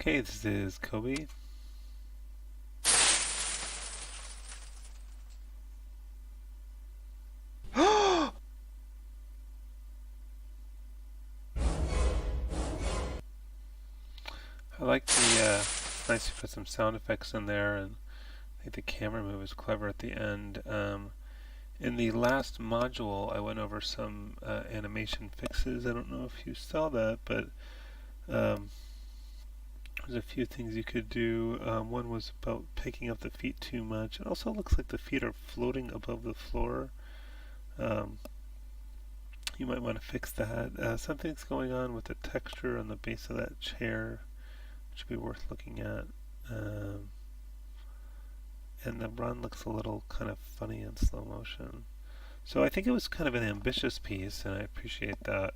Okay, this is Kobe. I like it's nice you put some sound effects in there, and I think the camera move is clever at the end. In the last module, I went over some animation fixes. I don't know if you saw that, but um, there's a few things you could do. One was about picking up the feet too much. It also looks like the feet are floating above the floor. Um, you might want to fix that. Something's going on with the texture on the base of that chair, which would be worth looking at. Um, and the run looks a little kind of funny in slow motion. So I think it was kind of an ambitious piece, and I appreciate that.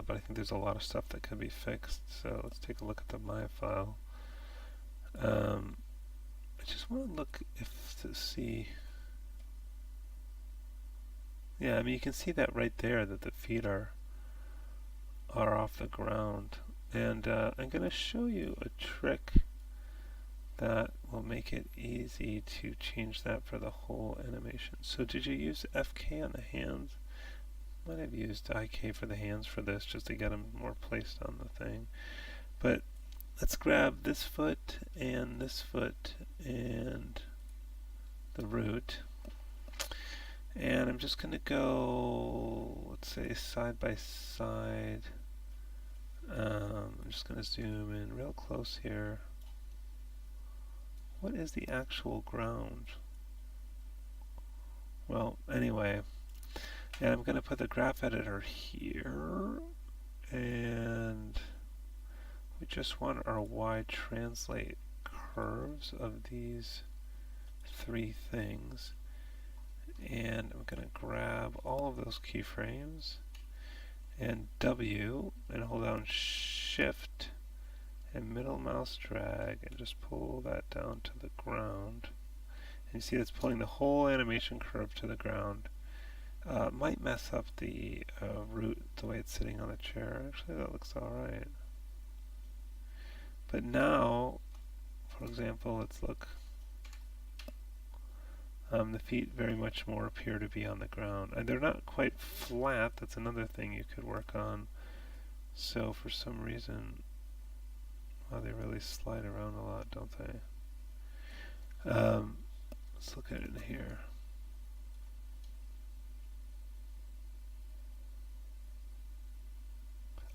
But I think there's a lot of stuff that could be fixed. So let's take a look at the Maya file. I just want to look to see. Yeah, I mean you can see that right there that the feet are off the ground. And I'm going to show you a trick that will make it easy to change that for the whole animation. So did you use FK on the hands? Might have used IK for the hands for this just to get them more placed on the thing. But let's grab this foot and the root. And I'm just going to go, let's say, side by side. I'm just going to zoom in real close here. What is the actual ground? Well, anyway, and I'm going to put the graph editor here, and we just want our Y translate curves of these three things. And I'm going to grab all of those keyframes and W and hold down Shift and middle mouse drag and just pull that down to the ground. And you see it's pulling the whole animation curve to the ground. Might mess up the root the way it's sitting on the chair. Actually, that looks alright. But now, for example, let's look. The feet very much more appear to be on the ground. And they're not quite flat. That's another thing you could work on. So for some reason, well, they really slide around a lot, don't they? Let's look at it in here.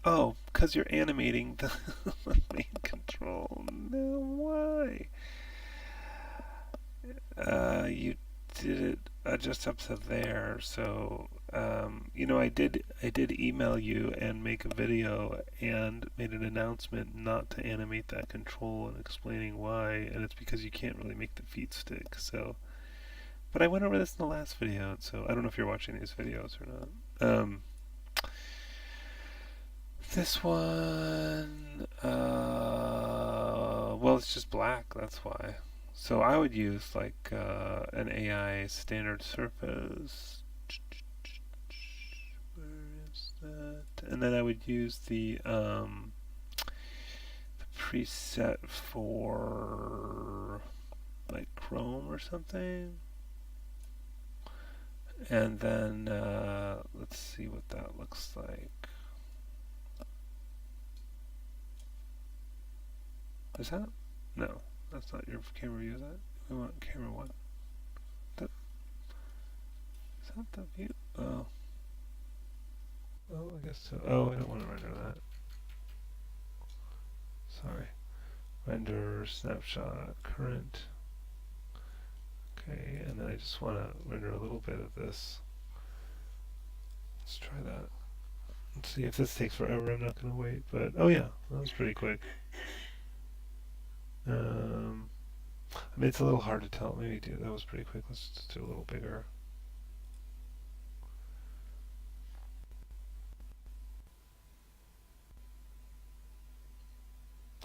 Oh, because you're animating the main control. No, why? You did it just up to there. So, you know, I did email you and make a video and made an announcement not to animate that control and explaining why. And it's because you can't really make the feet stick. So, but I went over this in the last video. So I don't know if you're watching these videos or not. This one, well, it's just black, that's why. So I would use like an AI standard surface. Where is that? And then I would use the preset for like Chrome or something. And then let's see what that looks like. Is that? No, that's not your camera view, is that? We want camera one. That, is that the view? Oh. Oh, I guess so. Oh, I don't want to render that. Sorry. Render, snapshot, current. Okay, and then I just want to render a little bit of this. Let's try that. Let's see if this takes forever. I'm not going to wait, but oh yeah, that was pretty quick. I mean, it's a little hard to tell. Maybe that was pretty quick. Let's just do a little bigger.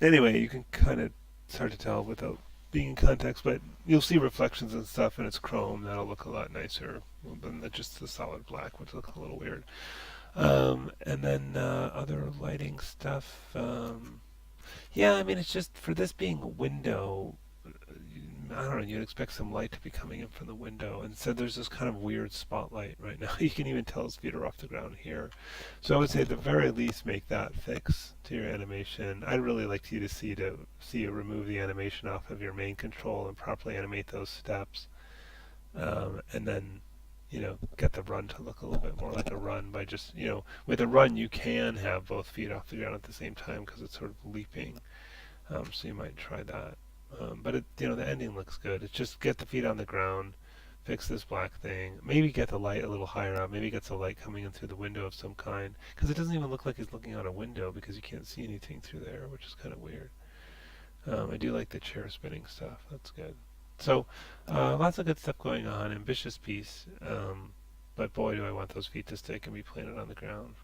Anyway, you can kind of, it's hard to tell without being in context, but you'll see reflections and stuff, and it's chrome. That'll look a lot nicer than just the solid black, which looks a little weird. And then other lighting stuff. Yeah, I mean, it's just for this being a window, I don't know, you'd expect some light to be coming in from the window. And so there's this kind of weird spotlight right now. You can even tell his feet are off the ground here. So I would say at the very least make that fix to your animation. I'd really like you to see you remove the animation off of your main control and properly animate those steps. And then get the run to look a little bit more like a run by just, with a run you can have both feet off the ground at the same time because it's sort of leaping. So you might try that. But the ending looks good. It's just get the feet on the ground, fix this black thing, maybe get the light a little higher up, maybe get some light coming in through the window of some kind, because it doesn't even look like he's looking out a window because you can't see anything through there, which is kind of weird. I do like the chair spinning stuff. That's good. So lots of good stuff going on. Ambitious piece. But boy, do I want those feet to stick and be planted on the ground.